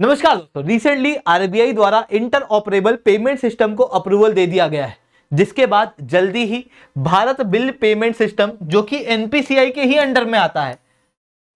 नमस्कार दोस्तों, recently RBI द्वारा इंटर ऑपरेबल पेमेंट सिस्टम को अप्रूवल दे दिया गया है, जिसके बाद जल्दी ही भारत बिल पेमेंट सिस्टम जो कि एनपीसीआई के ही अंडर में आता है,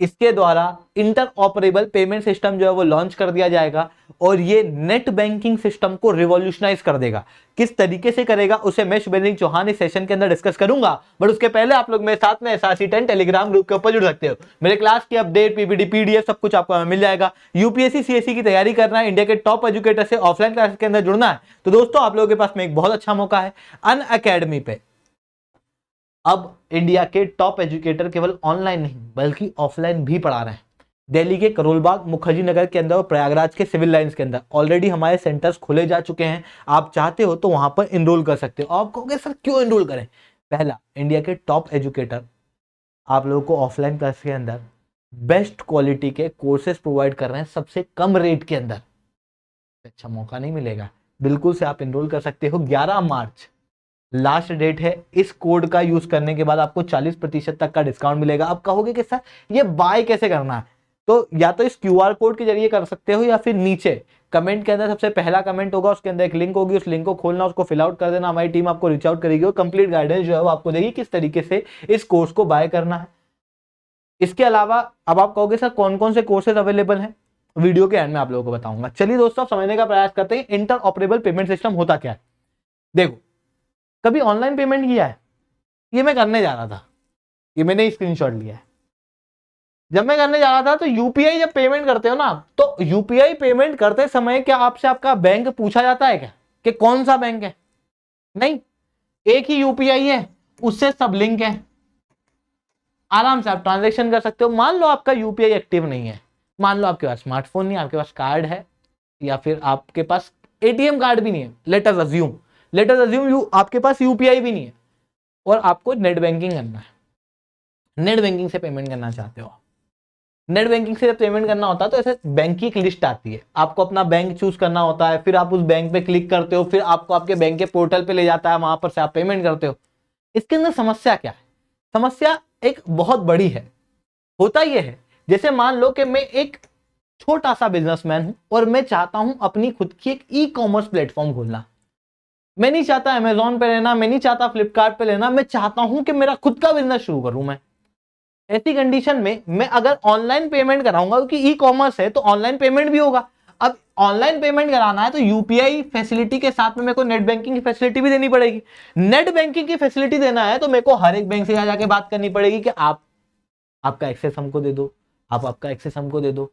इसके द्वारा इंटर ऑपरेबल पेमेंट सिस्टम जो है वो लॉन्च कर दिया जाएगा और ये नेट बैंकिंग सिस्टम को रिवॉल्यूशनाइज कर देगा। किस तरीके से करेगा उसे मैं शुभेंद्र चौहान इस सेशन के अंदर डिस्कस करूंगा, बट उसके पहले आप लोग मेरे साथ में SRC10 टेलीग्राम ग्रुप के ऊपर जुड़ सकते हो। मेरे क्लास की अपडेट, पीपीटी, पीडीएफ सब कुछ आपको मिल जाएगा। यूपीएससी सीएससी की तैयारी करना है, इंडिया के टॉप एजुकेटर से ऑफलाइन क्लास के अंदर जुड़ना है, तो दोस्तों आप लोगों के पास में एक बहुत अच्छा मौका है। अनअकैडमी पे अब इंडिया के टॉप एजुकेटर केवल ऑनलाइन नहीं बल्कि ऑफलाइन भी पढ़ा रहे हैं। दिल्ली के करोलबाग, मुखर्जी नगर के अंदर और प्रयागराज के सिविल लाइंस के अंदर ऑलरेडी हमारे सेंटर्स खोले जा चुके हैं। आप चाहते हो तो वहां पर एनरोल कर सकते हो। आप कहोगे सर क्यों एनरोल करें? पहला, इंडिया के टॉप एजुकेटर आप लोगों को ऑफलाइन क्लास के अंदर बेस्ट क्वालिटी के कोर्सेज प्रोवाइड कर रहे हैं सबसे कम रेट के अंदर। अच्छा मौका नहीं मिलेगा, बिल्कुल से आप एनरोल कर सकते हो। 11 मार्च लास्ट डेट है। इस कोड का यूज करने के बाद आपको 40% तक का डिस्काउंट मिलेगा। आप कहोगे कि सर ये बाय कैसे करना है? तो या तो इस क्यूआर कोड के जरिए कर सकते हो या फिर नीचे कमेंट के अंदर सबसे पहला कमेंट होगा, उसके अंदर एक लिंक होगी, उस लिंक को खोलना, उसको फिल आउट कर देना। हमारी टीम आपको रीच आउट करेगी और कंप्लीट गाइडेंस जो है वो आपको देगी किस तरीके से इस कोर्स को बाय करना है। इसके अलावा अब आप कहोगे सर कौन कौन से कोर्सेज अवेलेबल हैं, वीडियो के एंड में आप लोगों को बताऊंगा। चलिए दोस्तों समझने का प्रयास करते हैं इंटर ऑपरेबल पेमेंट सिस्टम होता क्या है। देखो, कभी ऑनलाइन पेमेंट किया है? ये मैं करने जा रहा था, ये मैंने स्क्रीनशॉट लिया है। जब मैं करने जा रहा था तो यूपीआई जब पेमेंट करते हो ना, तो यूपीआई पेमेंट करते समय क्या आपसे आपका बैंक पूछा जाता है क्या कि कौन सा बैंक है? नहीं, एक ही यूपीआई है, उससे सब लिंक है, आराम से आप ट्रांजेक्शन कर सकते हो। मान लो आपका यूपीआई एक्टिव नहीं है, मान लो आपके पास स्मार्टफोन नहीं, आपके पास कार्ड है या फिर आपके पास एटीएम कार्ड भी नहीं है। लेट अस अज्यूम यू आपके पास यूपीआई भी नहीं है और आपको नेट बैंकिंग करना है। नेट बैंकिंग से पेमेंट करना चाहते हो। नेट बैंकिंग से जब पेमेंट करना होता है तो ऐसे बैंक की एक लिस्ट आती है, आपको अपना बैंक चूज करना होता है, फिर आप उस बैंक पे क्लिक करते हो, फिर आपको आपके बैंक के पोर्टल पे ले जाता है, वहां पर से आप पेमेंट करते हो। इसके अंदर समस्या क्या है? समस्या एक बहुत बड़ी है। होता यह है, जैसे मान लो कि मैं एक छोटा सा बिजनेसमैन हूं और मैं चाहता हूं अपनी खुद की एक ई कॉमर्स प्लेटफॉर्म खोलना। मैं नहीं चाहता अमेजोन पे लेना, मैं नहीं चाहता फ्लिपकार्ट पे लेना, मैं चाहता हूं कि मेरा खुद का बिजनेस शुरू करूं मैं। ऐसी कंडीशन में मैं अगर ऑनलाइन पेमेंट कराऊंगा, क्योंकि ई कॉमर्स है तो ऑनलाइन पेमेंट भी होगा। अब ऑनलाइन पेमेंट कराना है तो यूपीआई फैसिलिटी के साथ में मेरे को नेट बैंकिंग की फैसिलिटी भी देनी पड़ेगी। नेट बैंकिंग की फैसिलिटी देना है तो मेरे को हर एक बैंक से जाके बात करनी पड़ेगी कि आप आपका एक्सेस हमको दे दो, आप आपका एक्सेस हमको दे दो।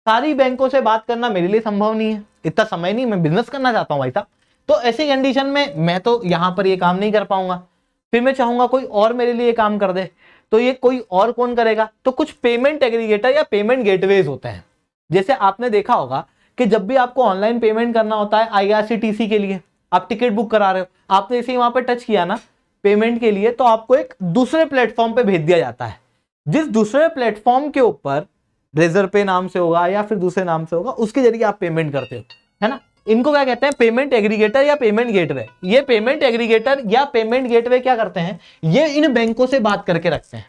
सारी बैंकों से बात करना मेरे लिए संभव नहीं है, इतना समय नहीं, मैं बिजनेस करना चाहता हूं भाई साहब। तो ऐसी कंडीशन में मैं तो यहां पर ये काम नहीं कर पाऊंगा। फिर मैं चाहूंगा कोई और मेरे लिए काम कर दे, तो ये कोई और कौन करेगा? तो कुछ पेमेंट एग्रीगेटर या पेमेंट गेटवेज होते हैं। जैसे आपने देखा होगा कि जब भी आपको ऑनलाइन पेमेंट करना होता है आईआरसीटीसी के लिए, आप टिकट बुक करा रहे हो, आपने इसे वहां पर टच किया ना पेमेंट के लिए, तो आपको एक दूसरे प्लेटफॉर्म पे भेज दिया जाता है। जिस दूसरे प्लेटफॉर्म के ऊपर रेजर पे नाम से होगा या फिर दूसरे नाम से होगा, उसके जरिए आप पेमेंट करते हो, है ना। इनको क्या कहते हैं? पेमेंट एग्रीगेटर या पेमेंट गेटवे। ये पेमेंट एग्रीगेटर या पेमेंट गेटवे क्या करते हैं? ये इन बैंकों से बात करके रखते हैं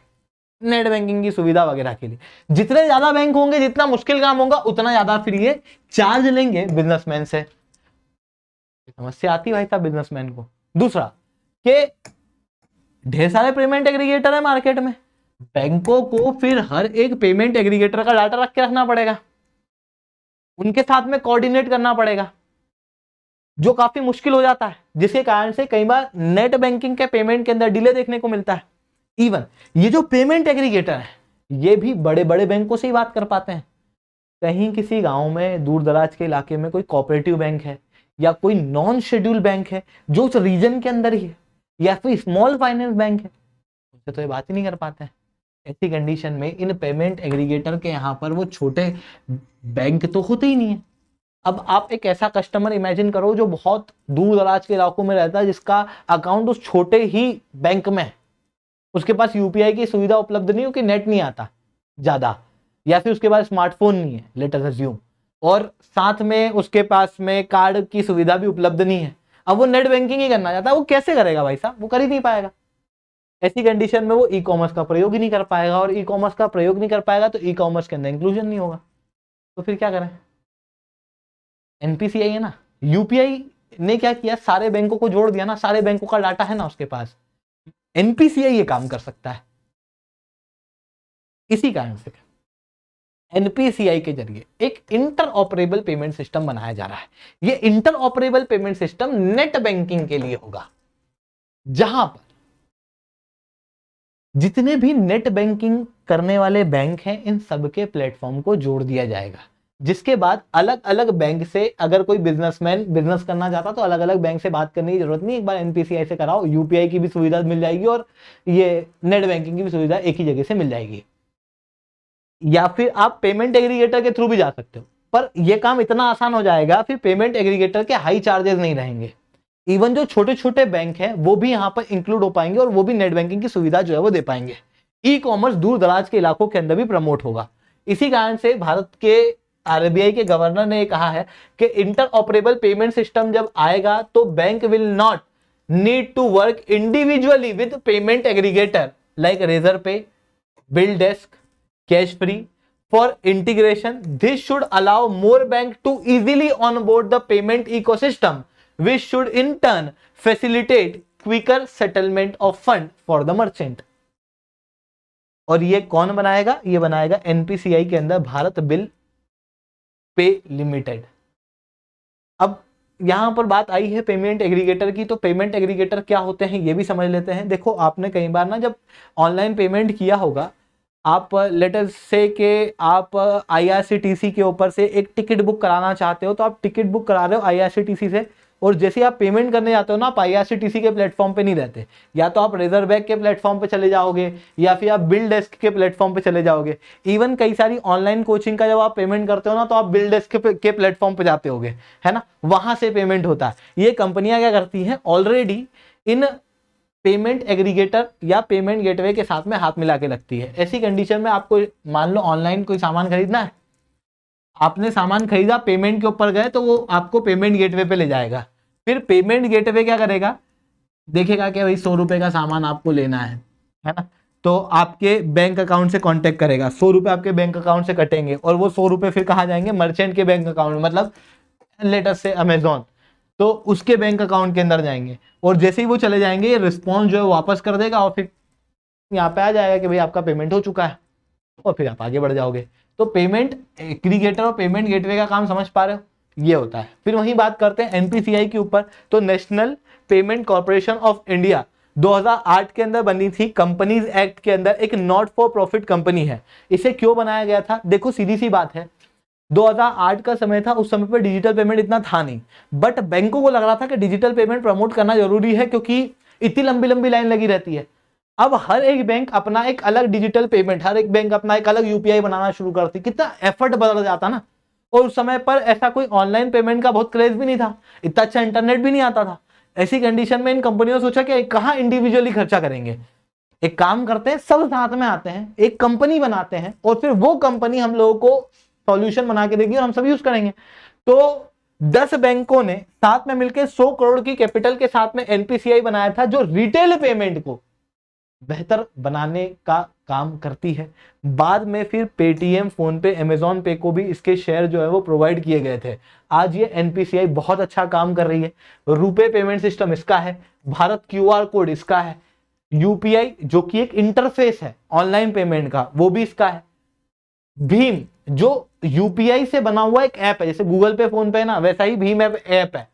नेट बैंकिंग की सुविधा वगैरह के लिए। जितने ज्यादा बैंक होंगे, जितना मुश्किल काम होगा, उतना ज्यादा फिर ये चार्ज लेंगे बिजनेसमैन से। समस्या आती है भाई साहब बिजनेसमैन को। दूसरा कि ढेर सारे पेमेंट एग्रीगेटर है मार्केट में, बैंकों को फिर हर एक पेमेंट एग्रीगेटर का डाटा रख के रखना पड़ेगा, उनके साथ में कोऑर्डिनेट करना पड़ेगा, जो काफी मुश्किल हो जाता है, जिसके कारण से कई बार नेट बैंकिंग के पेमेंट के अंदर डिले देखने को मिलता है। इवन ये जो पेमेंट एग्रीगेटर है, ये भी बड़े बड़े बैंकों से ही बात कर पाते हैं। कहीं किसी गांव में, दूर दराज के इलाके में कोई कोऑपरेटिव बैंक है या कोई नॉन शेड्यूल बैंक है जो उस रीजन के अंदर ही है, या फिर स्मॉल फाइनेंस बैंक है, उससे तो ये बात ही नहीं कर पाते हैं। ऐसी कंडीशन में इन पेमेंट एग्रीगेटर के यहाँ पर वो छोटे बैंक तो होते ही नहीं है। अब आप एक ऐसा कस्टमर इमेजिन करो जो बहुत दूर दराज के इलाकों में रहता है, जिसका अकाउंट उस छोटे ही बैंक में है, उसके पास यूपीआई की सुविधा उपलब्ध नहीं, क्योंकि नेट नहीं आता ज्यादा, या फिर उसके पास स्मार्टफोन नहीं है, लेट अस अज्यूम, और साथ में उसके पास में कार्ड की सुविधा भी उपलब्ध नहीं है। अब वो नेट बैंकिंग ही करना चाहता है, वो कैसे करेगा भाई साहब? वो कर ही नहीं पाएगा। ऐसी कंडीशन में वो ई कॉमर्स का प्रयोग ही नहीं कर पाएगा, और ई कॉमर्स का प्रयोग नहीं कर पाएगा तो ई कॉमर्स के अंदर इंक्लूजन नहीं होगा। तो फिर क्या करें? एनपीसीआई है ना, यूपीआई ने क्या किया, सारे बैंकों को जोड़ दिया ना, सारे बैंकों का डाटा है ना उसके पास, एनपीसीआई ये काम कर सकता है। इसी कारण से एनपीसीआई के जरिए एक इंटर ऑपरेबल पेमेंट सिस्टम बनाया जा रहा है। ये inter operable payment system net banking के लिए होगा, जहां पर जितने भी नेट बैंकिंग करने वाले बैंक हैं इन सबके प्लेटफॉर्म को जोड़ दिया जाएगा, जिसके बाद अलग अलग बैंक से अगर कोई बिजनेसमैन बिजनेस करना चाहता तो अलग अलग बैंक से बात करने की जरूरत नहीं, एक बार एनपीसीआई से कराओ, यूपीआई की भी सुविधा मिल जाएगी और ये नेट बैंकिंग की भी सुविधा एक ही जगह से मिल जाएगी। या फिर आप पेमेंट एग्रीगेटर के थ्रू भी जा सकते हो, पर यह काम इतना आसान हो जाएगा फिर पेमेंट एग्रीगेटर के हाई चार्जेस नहीं रहेंगे। इवन जो छोटे छोटे बैंक हैं वो भी यहां पर इंक्लूड हो पाएंगे और वो भी नेट बैंकिंग की सुविधा जो है वो दे पाएंगे। ई कॉमर्स दूर दराज के इलाकों के अंदर भी प्रमोट होगा। इसी कारण से भारत के आरबीआई के गवर्नर ने कहा है कि इंटर ऑपरेबल पेमेंट सिस्टम जब आएगा तो bank will not need to work individually with payment aggregator like Razorpay, BillDesk, Cashfree for integration. This should allow more bank to easily onboard the payment ecosystem which should in turn facilitate quicker settlement of fund for the merchant। और ये कौन बनाएगा, ये बनाएगा NPCI के अंदर Bharat bill pay limited. अब यहां पर बात आई है पेमेंट एग्रीगेटर की, तो पेमेंट एग्रीगेटर क्या होते हैं ये भी समझ लेते हैं। देखो आपने कई बार ना जब ऑनलाइन पेमेंट किया होगा, आप लेटर से कि आप आईआरसीटीसी के ऊपर से एक टिकट बुक कराना चाहते हो, तो आप टिकट बुक करा रहे हो आईआरसीटीसी से, और जैसे ही आप पेमेंट करने जाते हो ना, आप आईआरसीटीसी के प्लेटफॉर्म पे नहीं रहते, या तो आप रिजर्व बैंक के प्लेटफॉर्म पे चले जाओगे या फिर आप बिल डेस्क के प्लेटफॉर्म पे चले जाओगे। इवन कई सारी ऑनलाइन कोचिंग का जब आप पेमेंट करते हो ना, तो आप बिल डेस्क के प्लेटफॉर्म पे जाते होगे, है ना, वहां से पेमेंट होता है। ये कंपनियां क्या करती हैं, ऑलरेडी इन पेमेंट एग्रीगेटर या पेमेंट गेटवे के साथ में हाथ मिला के लगती है। ऐसी कंडीशन में आपको मान लो ऑनलाइन कोई सामान खरीदना है, आपने सामान खरीदा, पेमेंट के ऊपर गए, तो वो आपको पेमेंट गेटवे पे ले जाएगा। फिर पेमेंट गेटवे क्या करेगा, देखेगा कि भाई 100 रुपए का सामान आपको लेना है ना, तो आपके बैंक अकाउंट से कांटेक्ट करेगा, 100 रुपए आपके बैंक अकाउंट से कटेंगे और वो 100 रुपए फिर कहाँ जाएंगे, मर्चेंट के बैंक अकाउंट में, मतलब लेटर से अमेजॉन, तो उसके बैंक अकाउंट के अंदर जाएंगे, और जैसे ही वो चले जाएंगे ये रिस्पॉन्स जो है वापस कर देगा और फिर यहाँ पे आ जाएगा कि भाई आपका पेमेंट हो चुका है, और फिर आप आगे बढ़ जाओगे। तो पेमेंट एग्रीगेटर और पेमेंट गेटवे का काम समझ पा रहे हो, ये होता है। फिर वहीं बात करते हैं एनपीसीआई के ऊपर, तो national payment corporation of India 2008 के अंदर बनी थी, कंपनीज एक्ट के अंदर एक नॉट फॉर प्रॉफिट कंपनी है। इसे क्यों बनाया गया था, देखो सीधी सी बात है, 2008 का समय था, उस समय पर डिजिटल पेमेंट इतना था नहीं, बट बैंकों को लग रहा था कि डिजिटल पेमेंट प्रमोट करना जरूरी है क्योंकि इतनी लंबी लंबी लाइन लगी रहती है। अब हर एक बैंक अपना एक अलग डिजिटल पेमेंट, हर एक बैंक अपना एक अलग यूपीआई बनाना शुरू करती, कितना एफर्ट बदल जाता ना। और उस समय पर ऐसा कोई ऑनलाइन पेमेंट का बहुत क्रेज भी नहीं था, इतना अच्छा इंटरनेट भी नहीं आता था। ऐसी कंडीशन में इन कंपनियों ने सोचा कि कहां इंडिविजुअली खर्चा करेंगे, एक काम करते हैं सब साथ में आते हैं, एक कंपनी बनाते हैं और फिर वो कंपनी हम लोगों को सॉल्यूशन बना के देगी और हम सब यूज करेंगे। तो 10 बैंकों ने साथ में मिलकर 100 करोड़ की कैपिटल के साथ में एनपीसीआई बनाया था, जो रिटेल पेमेंट को बेहतर बनाने का काम करती है। बाद में फिर पेटीएम, फोन पे, अमेजॉन पे को भी इसके शेयर जो है वो प्रोवाइड किए गए थे। आज ये एनपीसीआई बहुत अच्छा काम कर रही है। रुपे पेमेंट सिस्टम इसका है, भारत क्यूआर कोड इसका है, यूपीआई जो कि एक इंटरफेस है ऑनलाइन पेमेंट का वो भी इसका है, भीम जो यूपीआई से बना हुआ एक ऐप है, जैसे गूगल पे, फोन पे ना, वैसा ही भीम ऐप है।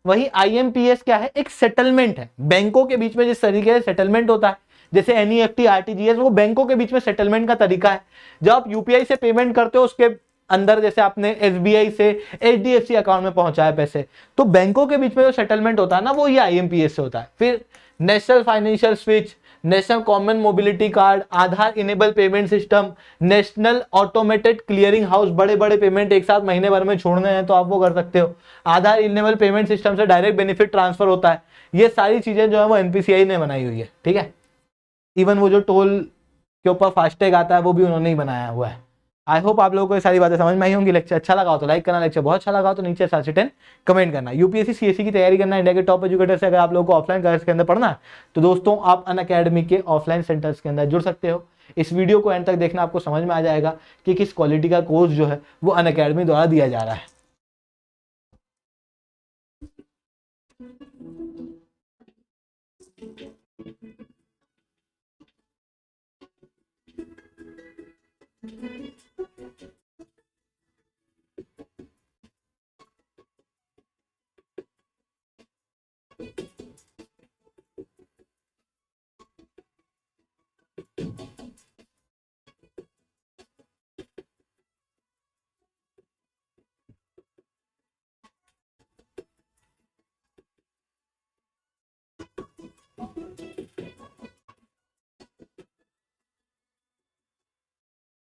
वही आईएमपीएस क्या है, एक सेटलमेंट है, बैंकों के बीच में जिस तरीके से सेटलमेंट होता है, जैसे एनईएफटी, आरटीजीएस, वो बैंकों के बीच में सेटलमेंट का तरीका है। जब आप यूपीआई से पेमेंट करते हो उसके अंदर, जैसे आपने एसबीआई से एचडीएफसी अकाउंट में पहुंचाए पैसे, तो बैंकों के बीच में जो सेटलमेंट होता है ना, वो ये आईएमपीएस से होता है। फिर national financial switch, national common mobility card, Aadhaar enable payment system, national automated clearing house, बड़े बड़े पेमेंट एक साथ महीने भर में छोड़ने हैं तो आप वो कर सकते हो। आधार इनेबल पेमेंट सिस्टम से डायरेक्ट बेनिफिट ट्रांसफर होता है। ये सारी चीजें जो है वो एनपीसीआई ने बनाई हुई है, ठीक है। इवन वो जो टोल के ऊपर फास्टैग आता है वो भी उन्होंने ही बनाया हुआ है। आई होप आप लोगों को ये सारी बातें समझ में आई होंगी। लेक्चर अच्छा लगा हो तो लाइक करना, लेक्चर बहुत अच्छा लगा हो तो नीचे 7 से 10 कमेंट करना। यूपीएससी सीएससी की तैयारी करना, इंडिया के टॉप एजुकेटर से अगर आप लोगों को ऑफलाइन क्लास के अंदर पढ़ना है तो दोस्तों आप अनअकैडमी के ऑफलाइन सेंटर्स के अंदर जुड़ सकते हो। इस वीडियो को एंड तक देखना, आपको समझ में आ जाएगा कि किस क्वालिटी का कोर्स जो है वो अनअकैडमी द्वारा दिया जा रहा है।